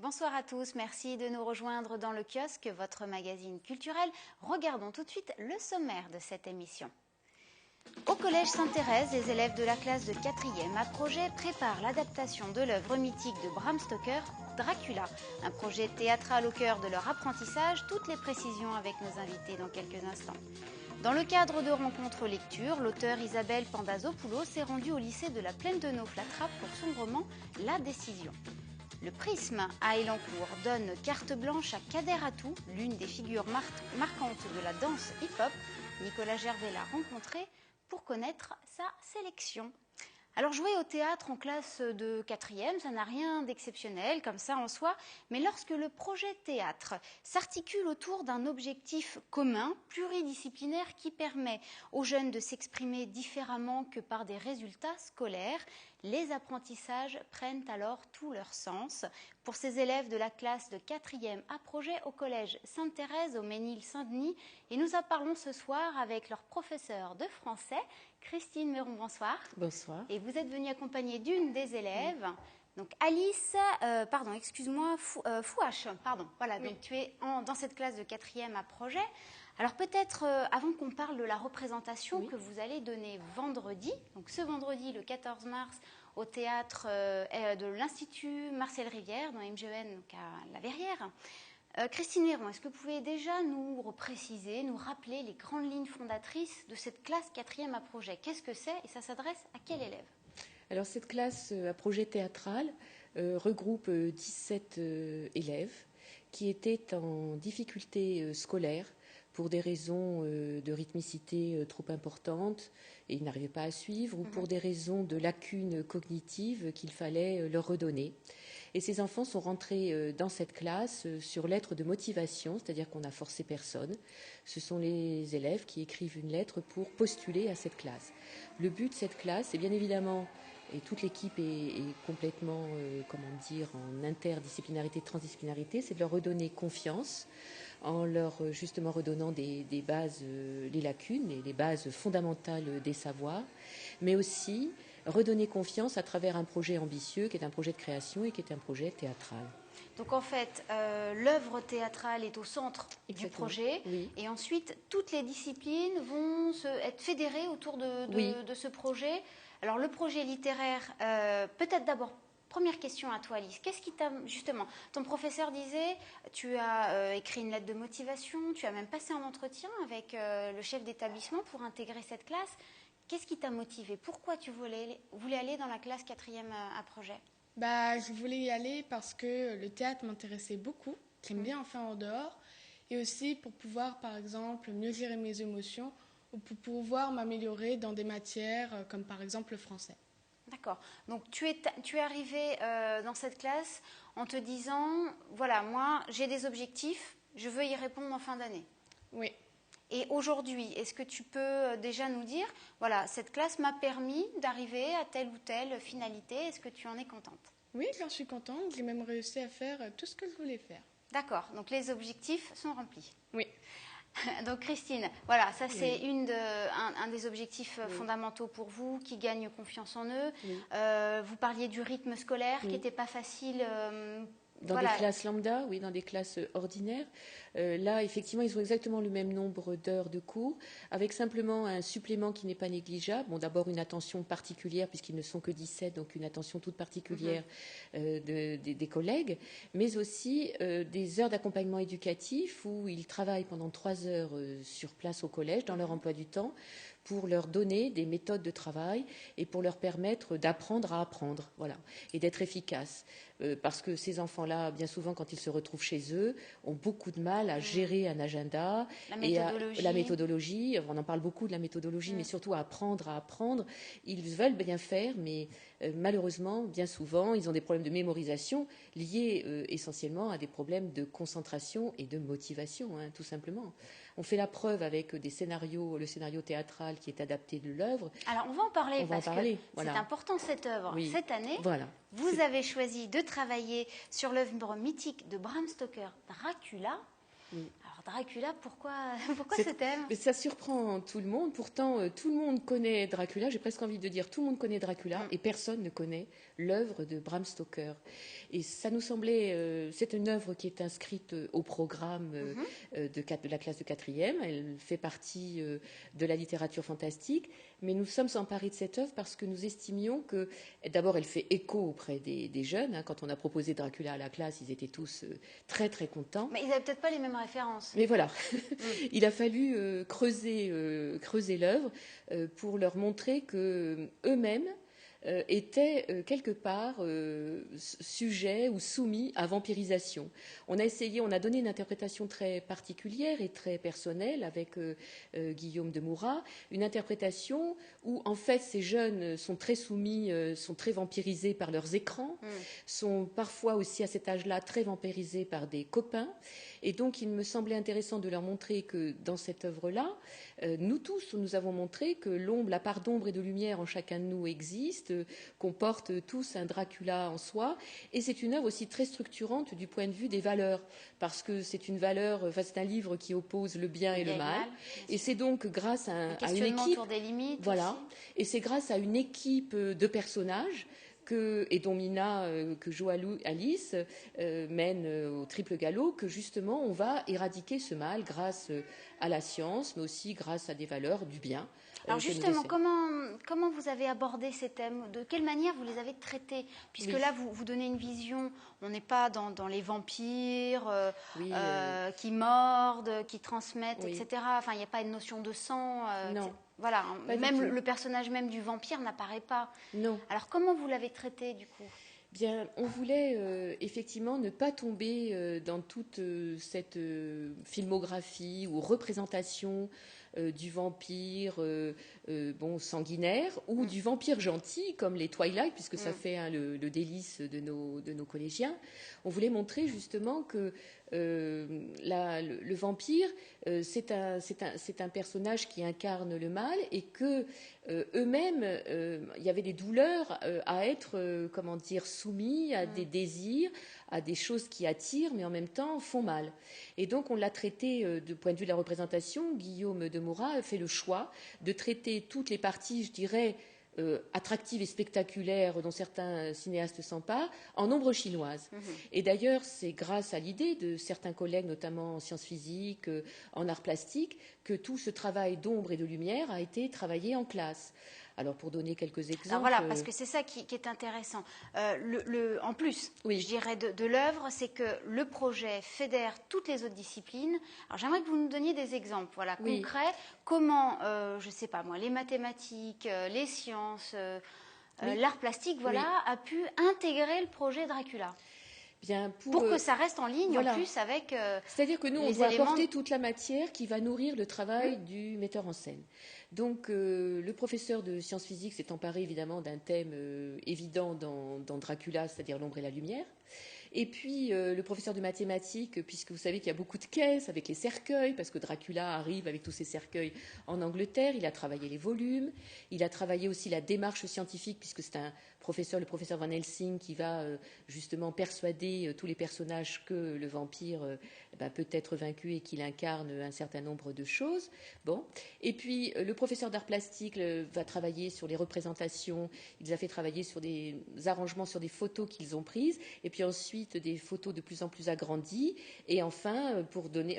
Bonsoir à tous, merci de nous rejoindre dans le kiosque, votre magazine culturel. Regardons tout de suite le sommaire de cette émission. Au Collège Sainte-Thérèse, les élèves de la classe de 4e à projet préparent l'adaptation de l'œuvre mythique de Bram Stoker, Dracula. Un projet théâtral au cœur de leur apprentissage, toutes les précisions avec nos invités dans quelques instants. Dans le cadre de rencontres lecture, l'auteure Isabelle Pandazopoulos s'est rendue au lycée de la Plaine de Neauflatrap pour son roman La Décision. Le Prisme à Elancourt donne carte blanche à Kader Atou, l'une des figures marquantes de la danse hip-hop. Nicolas Gervais l'a rencontré pour connaître sa sélection. Alors jouer au théâtre en classe de 4e, ça n'a rien d'exceptionnel comme ça en soi, mais lorsque le projet théâtre s'articule autour d'un objectif commun, pluridisciplinaire qui permet aux jeunes de s'exprimer différemment que par des résultats scolaires, les apprentissages prennent alors tout leur sens. Pour ces élèves de la classe de 4e à projet au collège Sainte-Thérèse au Ménil-Saint-Denis, et nous en parlons ce soir avec leur professeur de français, Christine Meron, bonsoir. Bonsoir. Et vous êtes venue accompagnée d'une des élèves, donc Alice, Fouache, pardon. Voilà, oui. Donc tu es dans cette classe de 4e à projet. Alors peut-être, avant qu'on parle de la représentation que vous allez donner vendredi, donc ce vendredi, le 14 mars, au théâtre de l'Institut Marcel Rivière, dans MGEN, donc à La Verrière. Christine Meron, est-ce que vous pouvez déjà nous repréciser, nous rappeler les grandes lignes fondatrices de cette classe 4e à projet? Qu'est-ce que c'est et ça s'adresse à quel élève? Alors cette classe à projet théâtral regroupe 17 élèves qui étaient en difficulté scolaire pour des raisons de rythmicité trop importantes et ils n'arrivaient pas à suivre, ou pour des raisons de lacunes cognitives qu'il fallait leur redonner. Et ces enfants sont rentrés dans cette classe sur lettre de motivation, c'est-à-dire qu'on n'a forcé personne. Ce sont les élèves qui écrivent une lettre pour postuler à cette classe. Le but de cette classe, c'est bien évidemment, et toute l'équipe est complètement, en interdisciplinarité, transdisciplinarité, c'est de leur redonner confiance en leur justement redonnant des bases, les lacunes et les bases fondamentales des savoirs, mais aussi redonner confiance à travers un projet ambitieux qui est un projet de création et qui est un projet théâtral. Donc en fait, l'œuvre théâtrale est au centre du projet, oui. Et ensuite toutes les disciplines vont être fédérées autour de ce projet. Alors le projet littéraire, peut-être d'abord, première question à toi Alice, qu'est-ce qui t'a, justement, ton professeur disait, tu as écrit une lettre de motivation, tu as même passé un entretien avec le chef d'établissement pour intégrer cette classe. Qu'est-ce qui t'a motivé? Pourquoi tu voulais aller dans la classe 4e à projet? Je voulais y aller parce que le théâtre m'intéressait beaucoup. J'aime bien en faire en dehors. Et aussi pour pouvoir, par exemple, mieux gérer mes émotions ou pour pouvoir m'améliorer dans des matières comme par exemple le français. D'accord. Donc tu es arrivé dans cette classe en te disant, voilà, moi j'ai des objectifs, je veux y répondre en fin d'année. Oui. Et aujourd'hui, est-ce que tu peux déjà nous dire, voilà, cette classe m'a permis d'arriver à telle ou telle finalité, est-ce que tu en es contente? Oui, j'en suis contente, j'ai même réussi à faire tout ce que je voulais faire. D'accord, donc les objectifs sont remplis. Oui. Donc Christine, voilà, ça c'est un des objectifs fondamentaux pour vous, qui gagnent confiance en eux. Oui. Vous parliez du rythme scolaire qui n'était pas facile. Dans des classes lambda, oui, dans des classes ordinaires. Là, effectivement, ils ont exactement le même nombre d'heures de cours, avec simplement un supplément qui n'est pas négligeable. Bon, d'abord une attention particulière, puisqu'ils ne sont que 17, donc une attention toute particulière des collègues, mais aussi des heures d'accompagnement éducatif où ils travaillent pendant 3 heures sur place au collège, dans leur emploi du temps, pour leur donner des méthodes de travail et pour leur permettre d'apprendre à apprendre, voilà, et d'être efficaces. Parce que ces enfants-là, bien souvent, quand ils se retrouvent chez eux, ont beaucoup de mal à gérer un agenda. La méthodologie, on en parle beaucoup de la méthodologie, mais surtout à apprendre. Ils veulent bien faire, mais malheureusement, bien souvent, ils ont des problèmes de mémorisation liés essentiellement à des problèmes de concentration et de motivation, tout simplement. On fait la preuve avec le scénario théâtral qui est adapté de l'œuvre. Alors, on va en parler parce que c'est important cette œuvre. Oui. Cette année, vous avez choisi de travailler sur l'œuvre mythique de Bram Stoker, Dracula. Oui. Alors Dracula, pourquoi ce thème? Ça surprend tout le monde. Pourtant, tout le monde connaît Dracula. J'ai presque envie de dire tout le monde connaît Dracula et personne ne connaît l'œuvre de Bram Stoker. Et ça nous semblait, c'est une œuvre qui est inscrite au programme de la classe de 4e. Elle fait partie de la littérature fantastique. Mais nous sommes emparés de cette œuvre parce que nous estimions que, d'abord, elle fait écho auprès des jeunes. Hein. Quand on a proposé Dracula à la classe, ils étaient tous très, très contents. Mais ils n'avaient peut-être pas les mêmes références. Mais voilà, il a fallu creuser l'œuvre pour leur montrer que eux-mêmes étaient quelque part sujets ou soumis à vampirisation. On a donné une interprétation très particulière et très personnelle avec Guillaume de Murat, une interprétation où en fait ces jeunes sont très soumis, sont très vampirisés par leurs écrans, sont parfois aussi à cet âge-là très vampirisés par des copains. Et donc, il me semblait intéressant de leur montrer que dans cette œuvre-là, nous tous, nous avons montré que la part d'ombre et de lumière en chacun de nous existe, qu'on porte tous un Dracula en soi. Et c'est une œuvre aussi très structurante du point de vue des valeurs, parce que c'est c'est un livre qui oppose le bien et le mal. Et c'est donc grâce à une équipe, autour des limites. Voilà. Aussi. Et c'est grâce à une équipe de personnages et dont Mina, que joue Alice, mène au triple galop, que justement on va éradiquer ce mal grâce à la science, mais aussi grâce à des valeurs du bien. Alors justement, comment vous avez abordé ces thèmes? De quelle manière vous les avez traités? Puisque là, vous donnez une vision, on n'est pas dans les vampires qui mordent, qui transmettent, etc. Enfin, il n'y a pas une notion de sang. Non. Voilà, même le personnage même du vampire n'apparaît pas. Non. Alors comment vous l'avez traité du coup? Bien, on voulait effectivement ne pas tomber dans toute cette filmographie ou représentation du vampire sanguinaire ou du vampire gentil comme les Twilight, puisque ça fait le délice de nos collégiens. On voulait montrer justement que le vampire, c'est un personnage qui incarne le mal et que eux-mêmes, il y avait des douleurs à être, soumis à des désirs, à des choses qui attirent, mais en même temps font mal. Et donc on l'a traité du point de vue de la représentation. Guillaume de Murat a fait le choix de traiter toutes les parties, je dirais, attractives et spectaculaires dont certains cinéastes s'emparent, en ombre chinoise. Et d'ailleurs, c'est grâce à l'idée de certains collègues, notamment en sciences physiques, en arts plastiques, que tout ce travail d'ombre et de lumière a été travaillé en classe. Alors, pour donner quelques exemples... Alors voilà, parce que c'est ça qui est intéressant. En plus, je dirais, de l'œuvre, c'est que le projet fédère toutes les autres disciplines. Alors, j'aimerais que vous nous donniez des exemples concrets. Comment, je ne sais pas moi, les mathématiques, les sciences, l'art plastique, a pu intégrer le projet Dracula. Bien, pour que ça reste en ligne en plus avec c'est-à-dire que nous, on doit apporter toute la matière qui va nourrir le travail du metteur en scène. Donc, le professeur de sciences physiques s'est emparé évidemment d'un thème évident dans Dracula, c'est-à-dire l'ombre et la lumière. Et puis, le professeur de mathématiques, puisque vous savez qu'il y a beaucoup de caisses avec les cercueils, parce que Dracula arrive avec tous ses cercueils en Angleterre, il a travaillé les volumes, il a travaillé aussi la démarche scientifique, puisque c'est le professeur Van Helsing, qui va justement persuader tous les personnages que le vampire peut être vaincu et qu'il incarne un certain nombre de choses. Bon. Et puis, le professeur d'art plastique va travailler sur les représentations, il les a fait travailler sur des arrangements, sur des photos qu'ils ont prises, et puis ensuite des photos de plus en plus agrandies, et enfin,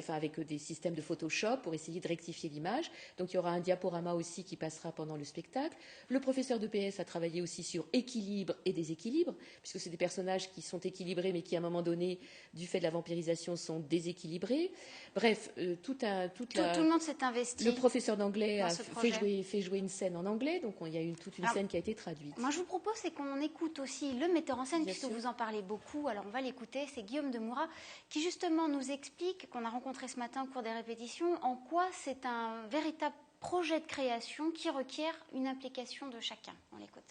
avec des systèmes de Photoshop pour essayer de rectifier l'image. Donc, il y aura un diaporama aussi qui passera pendant le spectacle. Le professeur de PS a travaillé aussi sur équilibre et déséquilibre, puisque c'est des personnages qui sont équilibrés, mais qui, à un moment donné, du fait de la vampirisation, sont déséquilibrés. Bref, tout le monde s'est investi. Le professeur d'anglais a fait jouer une scène en anglais, donc il y a eu toute une scène qui a été traduite. Moi, je vous propose, c'est qu'on écoute aussi le metteur en scène, puisque vous en parlez beaucoup. Alors, on va l'écouter. C'est Guillaume de Murat qui, justement, nous explique, qu'on a rencontré ce matin au cours des répétitions, en quoi c'est un véritable projet de création qui requiert une implication de chacun. On l'écoute.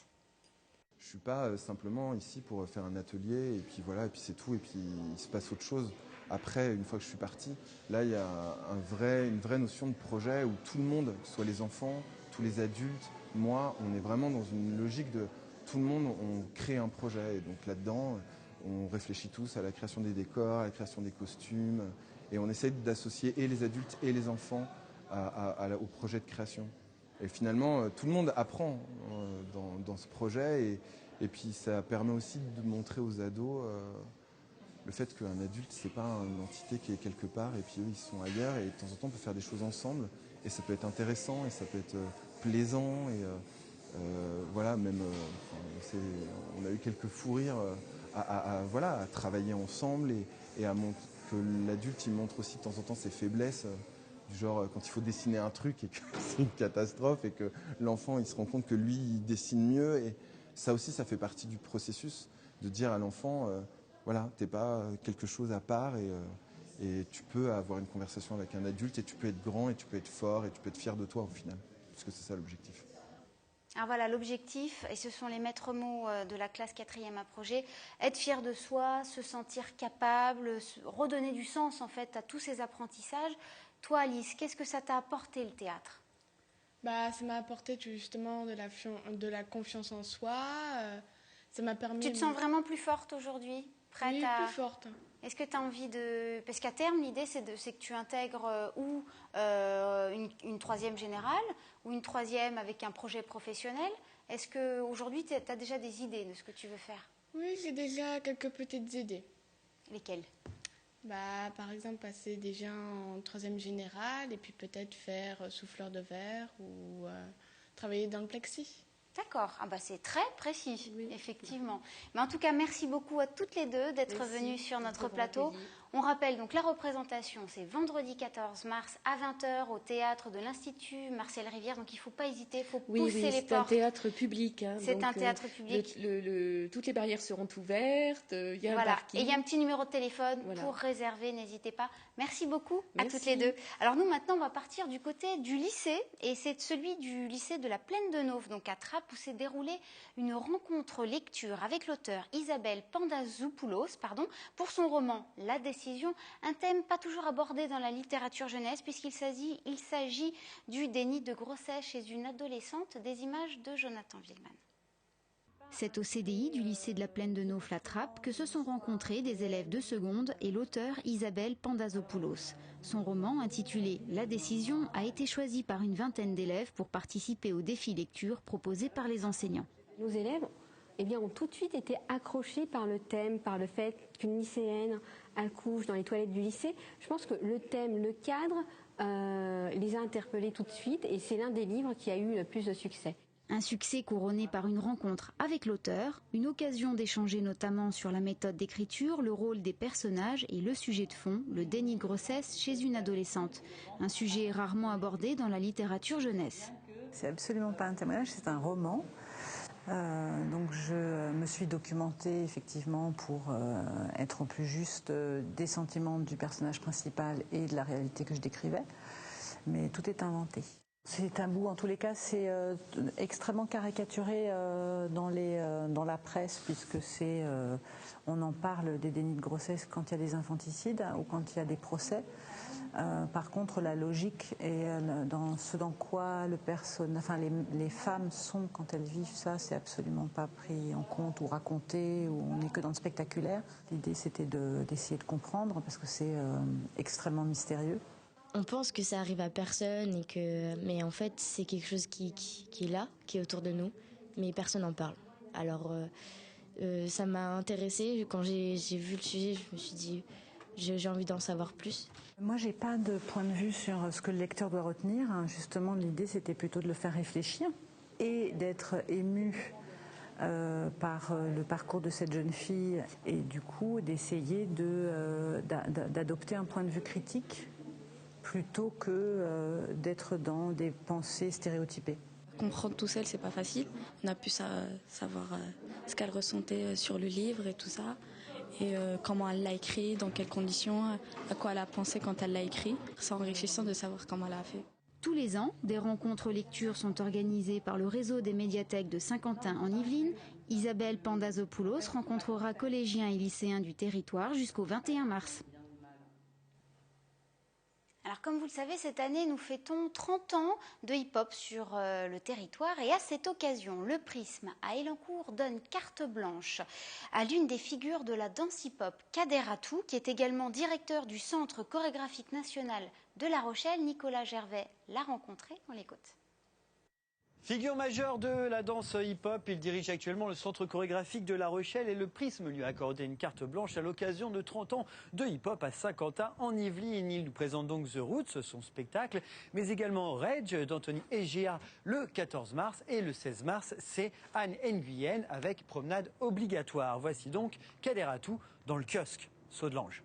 Je ne suis pas simplement ici pour faire un atelier et puis voilà, et puis c'est tout, et puis il se passe autre chose. Après, une fois que je suis parti, là il y a une vraie notion de projet où tout le monde, soit les enfants, tous les adultes, moi, on est vraiment dans une logique de tout le monde, on crée un projet. Et donc là-dedans, on réfléchit tous à la création des décors, à la création des costumes. Et on essaye d'associer et les adultes et les enfants au projet de création. Et finalement, tout le monde apprend dans ce projet et puis ça permet aussi de montrer aux ados le fait qu'un adulte, c'est pas une entité qui est quelque part et puis eux, ils sont ailleurs et de temps en temps, on peut faire des choses ensemble et ça peut être intéressant et ça peut être plaisant et voilà, même on a eu quelques fous rires à travailler ensemble et à montrer que l'adulte, il montre aussi de temps en temps ses faiblesses. Du genre quand il faut dessiner un truc et que c'est une catastrophe et que l'enfant il se rend compte que lui il dessine mieux et ça aussi ça fait partie du processus de dire à l'enfant voilà, t'es pas quelque chose à part et tu peux avoir une conversation avec un adulte et tu peux être grand et tu peux être fort et tu peux être fier de toi au final, parce que c'est ça l'objectif. Alors voilà, l'objectif, et ce sont les maîtres mots de la classe 4e à projet, être fier de soi, se sentir capable, redonner du sens en fait à tous ces apprentissages. Toi Alice, qu'est-ce que ça t'a apporté le théâtre ? Ça m'a apporté justement de la confiance en soi. Ça m'a permis... Tu te sens vraiment plus forte aujourd'hui ? Prête Oui, à... plus forte. Est-ce que tu as envie de... Parce qu'à terme, l'idée, c'est que tu intègres ou une 3e générale ou une 3e avec un projet professionnel. Est-ce qu'aujourd'hui, tu as déjà des idées de ce que tu veux faire ? Oui, j'ai déjà quelques petites idées. Lesquelles ? Par exemple, passer déjà en 3e générale et puis peut-être faire souffleur de verre ou travailler dans le plexi. D'accord, c'est très précis, oui. Effectivement. Mais en tout cas, merci beaucoup à toutes les deux d'être venues sur notre plateau. On rappelle donc la représentation, c'est vendredi 14 mars à 20h au théâtre de l'Institut Marcel Rivière. Donc il ne faut pas hésiter, il faut pousser les portes. C'est un théâtre public. C'est un théâtre public. Toutes les barrières seront ouvertes, il y a un parking. Et il y a un petit numéro de téléphone pour réserver, n'hésitez pas. Merci beaucoup à toutes les deux. Alors nous maintenant, on va partir du côté du lycée et c'est celui du lycée de la Plaine de Nauve, donc à Trappes, où s'est déroulée une rencontre lecture avec l'auteur Isabelle Pandazopoulos, pour son roman La Décision, un thème pas toujours abordé dans la littérature jeunesse puisqu'il s'agit du déni de grossesse chez une adolescente, des images de Jonathan Villeman. C'est au CDI du lycée de la Plaine de Nauve à Trappes que se sont rencontrés des élèves de seconde et l'auteur Isabelle Pandazopoulos. Son roman, intitulé La Décision, a été choisi par une vingtaine d'élèves pour participer au défi lecture proposé par les enseignants. Nos élèves ont tout de suite été accrochés par le thème, par le fait qu'une lycéenne accouche dans les toilettes du lycée. Je pense que le thème, le cadre, les a interpellés tout de suite et c'est l'un des livres qui a eu le plus de succès. Un succès couronné par une rencontre avec l'auteur, une occasion d'échanger notamment sur la méthode d'écriture, le rôle des personnages et le sujet de fond, le déni de grossesse chez une adolescente. Un sujet rarement abordé dans la littérature jeunesse. C'est absolument pas un témoignage, c'est un roman. Donc je me suis documentée effectivement pour être au plus juste des sentiments du personnage principal et de la réalité que je décrivais. Mais tout est inventé. C'est tabou, en tous les cas, c'est extrêmement caricaturé dans la presse, puisque on en parle des dénis de grossesse quand il y a des infanticides ou quand il y a des procès. Par contre, la logique et dans ce dans quoi les femmes sont quand elles vivent ça, c'est absolument pas pris en compte ou raconté, ou on n'est que dans le spectaculaire. L'idée, c'était d'essayer de comprendre, parce que c'est extrêmement mystérieux. On pense que ça arrive à personne, mais en fait c'est quelque chose qui est là, qui est autour de nous, mais personne n'en parle. Alors ça m'a intéressée, quand j'ai vu le sujet, je me suis dit j'ai envie d'en savoir plus. Moi j'ai pas de point de vue sur ce que le lecteur doit retenir, justement l'idée c'était plutôt de le faire réfléchir et d'être ému par le parcours de cette jeune fille et du coup d'essayer d'adopter un point de vue critique plutôt que d'être dans des pensées stéréotypées. Comprendre tout seul, c'est pas facile. On a pu savoir ce qu'elle ressentait sur le livre et tout ça, et comment elle l'a écrit, dans quelles conditions, à quoi elle a pensé quand elle l'a écrit. C'est enrichissant de savoir comment elle a fait. Tous les ans, des rencontres lectures sont organisées par le réseau des médiathèques de Saint-Quentin en Yvelines. Isabelle Pandazopoulos rencontrera collégiens et lycéens du territoire jusqu'au 21 mars. Alors comme vous le savez, cette année, nous fêtons 30 ans de hip-hop sur le territoire. Et à cette occasion, le Prisme à Elancourt donne carte blanche à l'une des figures de la danse hip-hop, Kader Atou, qui est également directeur du Centre chorégraphique national de La Rochelle. Nicolas Gervais l'a rencontré, on l'écoute. Figure majeure de la danse hip-hop, il dirige actuellement le Centre chorégraphique de La Rochelle et le Prisme lui a accordé une carte blanche à l'occasion de 30 ans de hip-hop à Saint-Quentin en Yvelines. Il nous présente donc The Roots, son spectacle, mais également Rage d'Anthony Egea le 14 mars et le 16 mars, c'est Anne Nguyen avec Promenade obligatoire. Voici donc Kader Atou dans le kiosque Saut de l'Ange.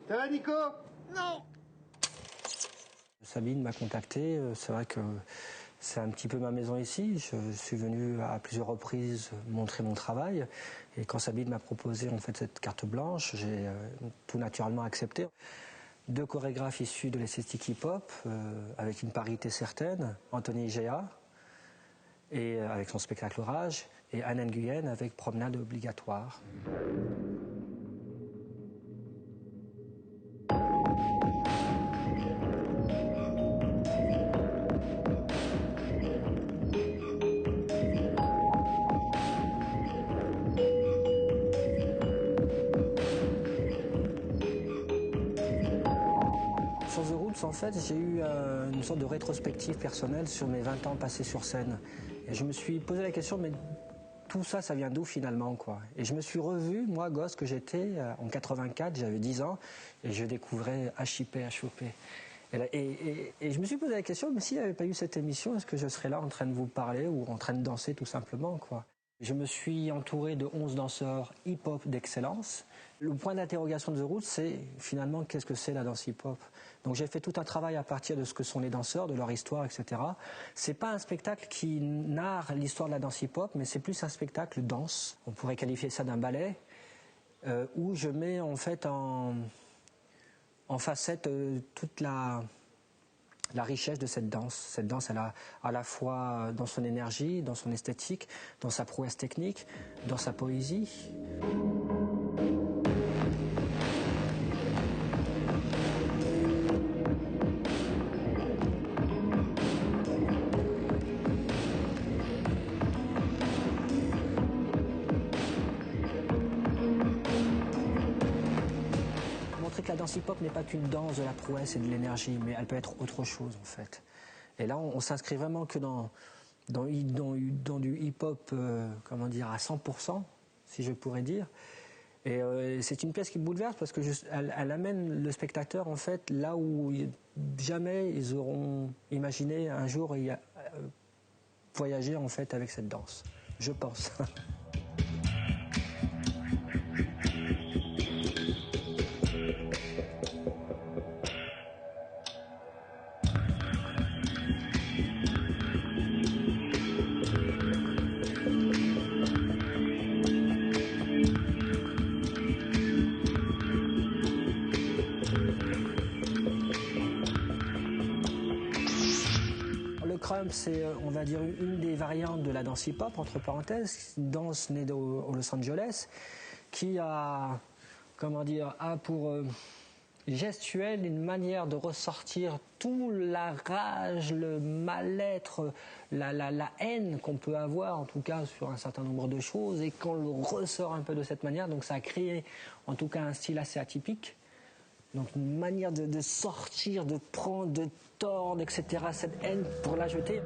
Ça va Nico? Non. Sabine m'a contacté, c'est vrai que c'est un petit peu ma maison ici. Je suis venu à plusieurs reprises montrer mon travail et quand Sabine m'a proposé en fait cette carte blanche, j'ai tout naturellement accepté. 2 chorégraphes issus de l'esthétique hip-hop avec une parité certaine, Anthony Egea et avec son spectacle Rage et Anne Nguyen avec Promenade obligatoire. En fait, j'ai eu une sorte de rétrospective personnelle sur mes 20 ans passés sur scène. Et je me suis posé la question, mais tout ça, ça vient d'où finalement, quoi? Et je me suis revu, moi, gosse que j'étais, en 84, j'avais 10 ans, et je découvrais HIP, HOP. Et je me suis posé la question, mais s'il n'y avait pas eu cette émission, est-ce que je serais là en train de vous parler ou en train de danser tout simplement, quoi? Je me suis entouré de 11 danseurs hip-hop d'excellence. Le point d'interrogation de The Roots, c'est finalement qu'est-ce que c'est la danse hip-hop. Donc j'ai fait tout un travail à partir de ce que sont les danseurs, de leur histoire, etc. C'est pas un spectacle qui narre l'histoire de la danse hip-hop, mais c'est plus un spectacle danse. On pourrait qualifier ça d'un ballet, où je mets en fait en facette toute la richesse de cette danse. Cette danse, elle a à la fois dans son énergie, dans son esthétique, dans sa prouesse technique, dans sa poésie. Que la danse hip-hop n'est pas qu'une danse de la prouesse et de l'énergie, mais elle peut être autre chose en fait. Et là, on s'inscrit vraiment que dans du hip-hop, comment dire, à 100%, si je pourrais dire. Et c'est une pièce qui bouleverse parce que elle amène le spectateur en fait là où jamais ils auront imaginé un jour voyager en fait avec cette danse. Je pense. Le crump, c'est, on va dire, une des variantes de la danse hip-hop, entre parenthèses, une danse née au Los Angeles, qui a, comment dire, a pour gestuelle une manière de ressortir toute la rage, le mal-être, la haine qu'on peut avoir, en tout cas, sur un certain nombre de choses, et qu'on le ressort un peu de cette manière. Donc ça a créé, en tout cas, un style assez atypique. Donc une manière de sortir, de prendre, de tordre, etc., cette haine pour la jeter.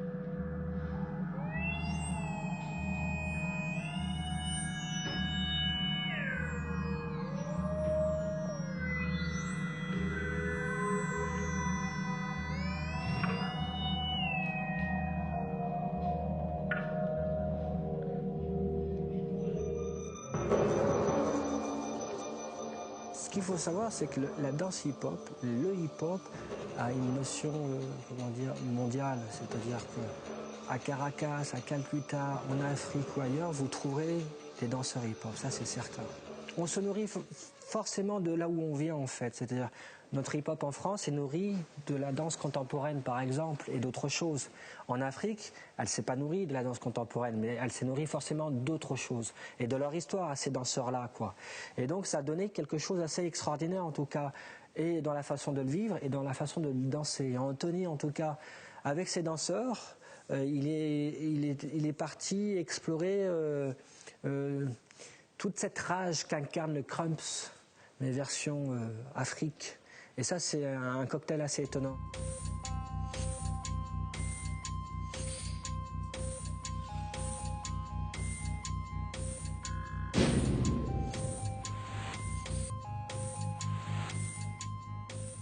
Ce qu'il faut savoir, c'est que la danse hip-hop, le hip-hop, a une notion comment dire, mondiale. C'est-à-dire qu'à Caracas, à Calcutta, en Afrique ou ailleurs, vous trouverez des danseurs hip-hop, ça c'est certain. On se nourrit forcément de là où on vient en fait. C'est-à-dire notre hip-hop en France est nourri de la danse contemporaine par exemple et d'autres choses. En Afrique, elle ne s'est pas nourrie de la danse contemporaine, mais elle s'est nourrie forcément d'autres choses et de leur histoire à ces danseurs-là, quoi. Et donc ça a donné quelque chose d'assez extraordinaire en tout cas. et dans la façon de le vivre et dans la façon de le danser. Anthony, en tout cas, avec ses danseurs, il est parti explorer toute cette rage qu'incarne le Krumps, mais version Afrique. Et ça, c'est un cocktail assez étonnant.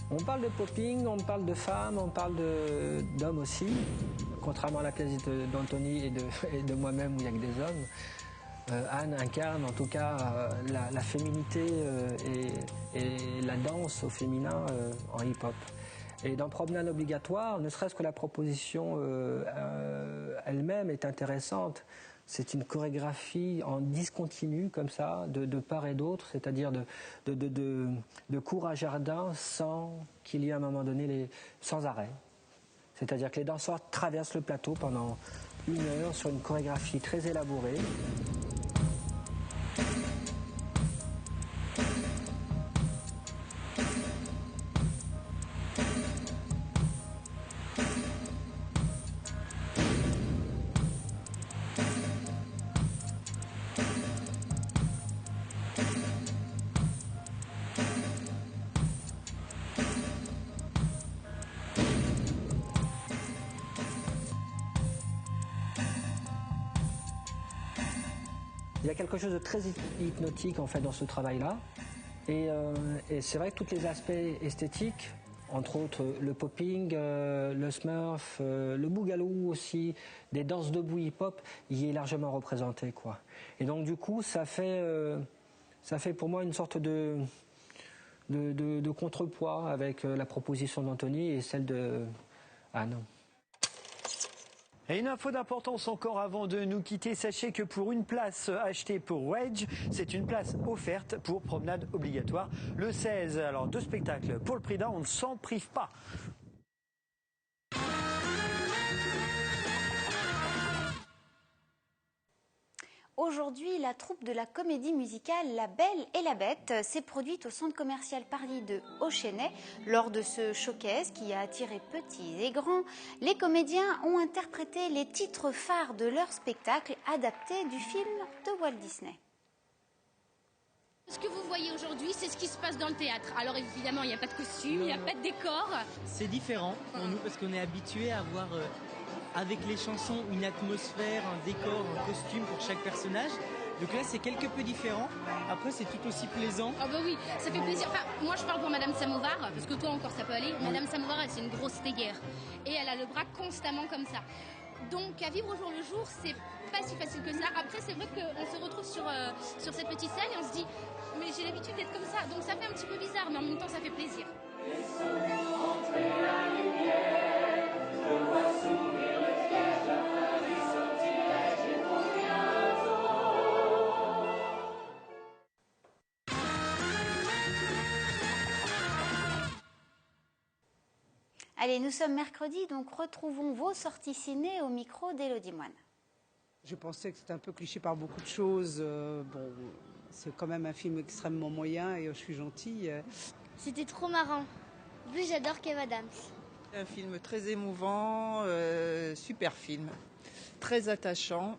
On parle de popping, on parle de femmes, on parle d'hommes aussi. Contrairement à la pièce d'Anthony et de moi-même où il n'y a que des hommes, Anne incarne en tout cas la féminité et la danse au féminin en hip-hop. Et dans Promenade obligatoire, ne serait-ce que la proposition elle-même est intéressante. C'est une chorégraphie en discontinu comme ça, de part et d'autre, c'est-à-dire de cours à jardin sans qu'il y ait à un moment donné sans arrêt. C'est-à-dire que les danseurs traversent le plateau pendant 1 heure sur une chorégraphie très élaborée. Il y a quelque chose de très hypnotique en fait dans ce travail-là. Et c'est vrai que tous les aspects esthétiques, entre autres le popping, le smurf, le boogaloo aussi, des danses debout hip-hop, y est largement représenté, quoi. Et donc du coup, ça fait pour moi une sorte de contrepoids avec la proposition d'Anthony et celle de Anne. Et une info d'importance encore avant de nous quitter, sachez que pour une place achetée pour Wedge, c'est une place offerte pour Promenade obligatoire le 16. Alors 2 spectacles pour le prix d'un, on ne s'en prive pas. Aujourd'hui, la troupe de la comédie musicale La Belle et la Bête s'est produite au centre commercial Parly de Auchenay. Lors de ce showcase qui a attiré petits et grands, les comédiens ont interprété les titres phares de leur spectacle adapté du film de Walt Disney. Ce que vous voyez aujourd'hui, c'est ce qui se passe dans le théâtre. Alors évidemment, il n'y a pas de costume, il n'y a pas de décor. C'est différent pour nous parce qu'on est habitué à avoir avec les chansons une atmosphère, un décor, un costume pour chaque personnage. Donc là, c'est quelque peu différent. Après, c'est tout aussi plaisant. Ah bah oui, ça fait plaisir. Enfin, moi, je parle pour Madame Samovar, parce que toi encore, ça peut aller. Madame Samovar, elle, c'est une grosse théière. Et elle a le bras constamment comme ça. Donc, à vivre au jour le jour, c'est pas si facile que ça. Après, c'est vrai qu'on se retrouve sur cette petite scène et on se dit, mais j'ai l'habitude d'être comme ça. Donc, ça fait un petit peu bizarre, mais en même temps, ça fait plaisir. Allez, nous sommes mercredi, donc retrouvons vos sorties ciné au micro d'Élodie Moine. Je pensais que c'était un peu cliché par beaucoup de choses. Bon, c'est quand même un film extrêmement moyen et je suis gentille. C'était trop marrant. En plus, j'adore Kev Adams. Un film très émouvant, super film, très attachant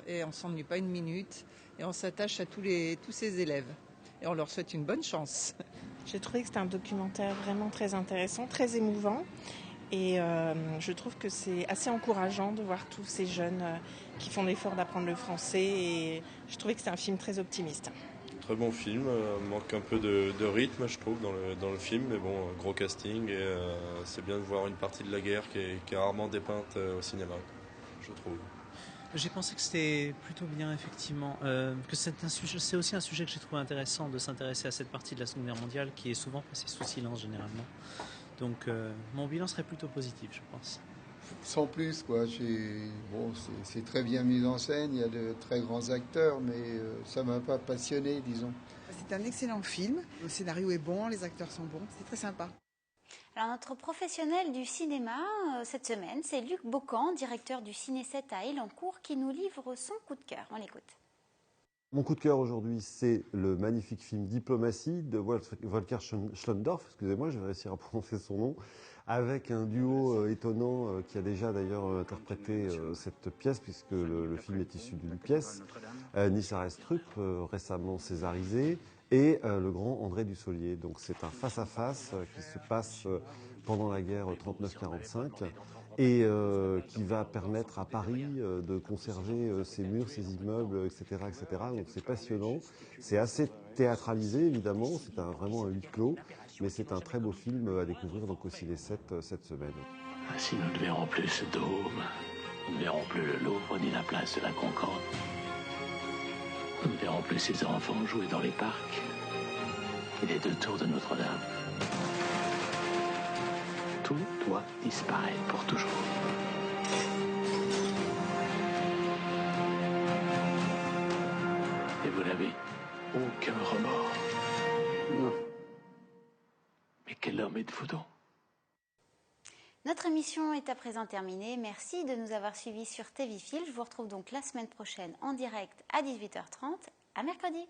et on ne s'ennuie pas une minute et on s'attache à tous ces élèves et on leur souhaite une bonne chance. J'ai trouvé que c'était un documentaire vraiment très intéressant, très émouvant et je trouve que c'est assez encourageant de voir tous ces jeunes qui font l'effort d'apprendre le français et je trouvais que c'est un film très optimiste. Très bon film, manque un peu de rythme je trouve dans le film, mais bon, gros casting et c'est bien de voir une partie de la guerre qui est rarement dépeinte au cinéma, je trouve. J'ai pensé que c'était plutôt bien, effectivement, que c'est aussi un sujet que j'ai trouvé intéressant de s'intéresser à cette partie de la Seconde Guerre mondiale qui est souvent passée sous silence généralement. Donc mon bilan serait plutôt positif, je pense. Sans plus, quoi. Bon, c'est très bien mis en scène, il y a de très grands acteurs, mais ça ne m'a pas passionné, disons. C'est un excellent film, le scénario est bon, les acteurs sont bons, c'est très sympa. Alors notre professionnel du cinéma cette semaine, c'est Luc Bocan, directeur du Ciné 7 à Elancourt, qui nous livre son coup de cœur. On l'écoute. Mon coup de cœur aujourd'hui, c'est le magnifique film Diplomatie de Volker Schlondorf, excusez-moi, je vais réussir à prononcer son nom, avec un duo étonnant qui a déjà d'ailleurs interprété cette pièce, puisque le film est issu d'une pièce, Nissa Restrup, récemment césarisé, et le grand André Dussolier. Donc c'est un face-à-face qui se passe pendant la guerre 39-45 et qui va permettre à Paris de conserver ses murs, ses immeubles, etc. etc. Donc c'est passionnant, c'est assez théâtralisé évidemment, c'est vraiment un huis clos, mais c'est un très beau film à découvrir donc au Ciné 7 cette semaine. Ainsi nous ne verrons plus ce dôme, nous ne verrons plus le Louvre ni la place de la Concorde. Nous ne verrons plus ces enfants jouer dans les parcs et les 2 tours de Notre-Dame. Tout doit disparaître pour toujours. Et vous n'avez aucun remords. Non. Mais quel homme êtes-vous donc? Notre émission est à présent terminée. Merci de nous avoir suivis sur TVFil. Je vous retrouve donc la semaine prochaine en direct à 18h30. À mercredi.